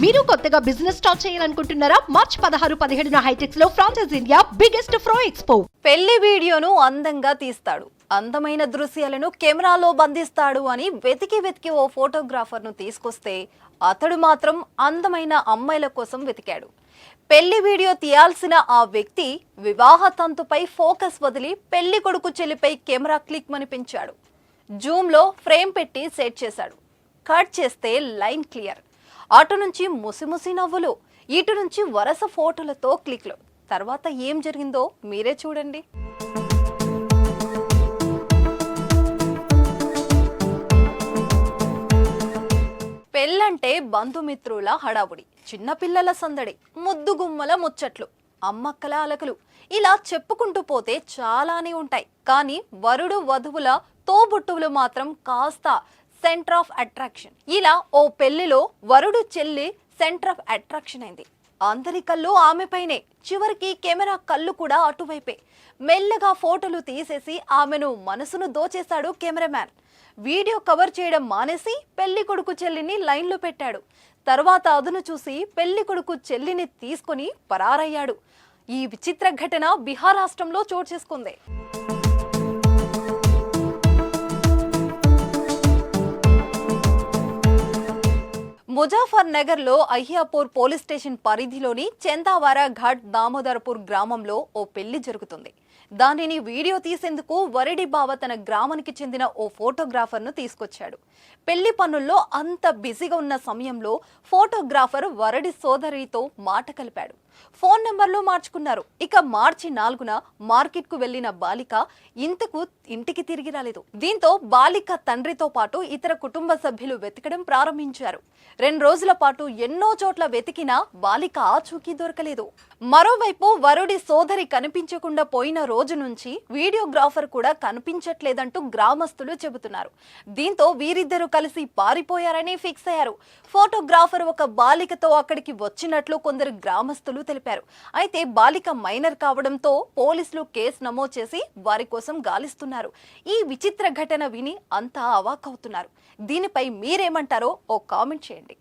మీరు కొత్తగా business start చేయాలనుకుంటున్నారా? మార్చ్ 16-17 హైటెక్స్ లో ఫ్రాన్సెస్ ఇండియా బిగ్గెస్ట్ ఫ్రో ఎక్స్పో. పెళ్లి వీడియోను అందంగా తీస్తాడు, అందమైన దృశ్యాలను కెమెరాలో బంధిస్తాడు అని వెతికి ఓ ఫోటోగ్రాఫర్ను తీసుకొస్తే అతడు మాత్రం అందమైన అమ్మాయిల కోసం వెతికాడు. పెళ్లి వీడియో తీయాల్సిన ఆ వ్యక్తి వివాహ తంతుపై ఫోకస్ వదిలి పెళ్లి కొడుకు చెల్లిపై కెమెరా క్లిక్ మని పెంచాడు. జూమ్లో ఫ్రేమ్ పెట్టి సెట్ చేశాడు. కట్ చేస్తే లైన్ క్లియర్. అటు నుంచి ముసిముసి నవ్వులు, ఇటు నుంచి వరుస ఫోటోలతో క్లిక్లు. తర్వాత ఏం జరిగిందో మీరే చూడండి. పెళ్ళంటే బంధుమిత్రుల హడావుడి, చిన్నపిల్లల సందడి, ముద్దుగుమ్మల ముచ్చట్లు, అమ్మక్కల అలకలు, ఇలా చెప్పుకుంటూ పోతే చాలానే ఉంటాయి. కానీ వరుడు వధువుల తోబుట్టువులు మాత్రం కాస్త సెంటర్ ఆఫ్ అట్రాక్షన్. ఇలా ఓ పెళ్లిలో వరుడు చెల్లి సెంటర్ ఆఫ్ అట్రాక్షన్ అయింది. అందరి కళ్ళు ఆమెపైనే. చివరికి కెమెరా కళ్ళు కూడా అటువైపే. మెల్లగా ఫోటోలు తీసేసి ఆమెను మనసును దోచేశాడు కెమెరామ్యాన్. వీడియో కవర్ చేయడం మానేసి పెళ్లి కొడుకు చెల్లిని లైన్లో పెట్టాడు. తర్వాత అదును చూసి పెళ్లి కొడుకు చెల్లిని తీసుకుని పరారయ్యాడు. ఈ విచిత్ర ఘటన బీహార్ రాష్ట్రంలో చోటు చేసుకుంది. ముజాఫర్ నగర్ లో అహియాపూర్ పోలీస్ స్టేషన్ పరిధిలోని చందావారా ఘాట్ దామోదరపూర్ గ్రామంలో ఓ పెళ్లి జరుగుతుంది. దానిని వీడియో తీసేందుకు వరడి బావ తన గ్రామానికి చెందిన ఓ ఫోటోగ్రాఫర్ను తీసుకొచ్చాడు. పెళ్లి పనుల్లో అంత బిజీగా ఉన్న సమయంలో ఫోటోగ్రాఫర్ వరడి సోదరితో మాట కలిపాడు. ఫోన్ నెంబర్లు మార్చుకున్నారు. ఇక మార్చి 4న మార్కెట్ కు వెళ్లిన బాలిక ఇంటికి తిరిగి రాలేదు. దీంతో బాలిక తండ్రితో పాటు ఇతర కుటుంబ సభ్యులు వెతకడం ప్రారంభించారు. 2 రోజుల పాటు ఎన్నో చోట్ల వెతికినా బాలిక ఆచూకీ దొరకలేదు. మరోవైపు వరుడి సోదరి కనిపించకుండా పోయిన రోజు నుంచి వీడియోగ్రాఫర్ కూడా కనిపించట్లేదంటూ గ్రామస్తులు చెబుతున్నారు. దీంతో వీరిద్దరూ కలిసి పారిపోయారని ఫిక్స్ అయ్యారు. ఫోటోగ్రాఫర్ ఒక బాలికతో అక్కడికి వచ్చినట్లు కొందరు గ్రామస్తులు తెలిపారు. అయితే బాలిక మైనర్ కావడంతో పోలీసులు కేసు నమోదు చేసి వారి కోసం గాలిస్తున్నారు. ఈ విచిత్ర ఘటన విని అంతా అవాక్కవుతున్నారు. దీనిపై మీరేమంటారో ఓ కామెంట్ చేయండి.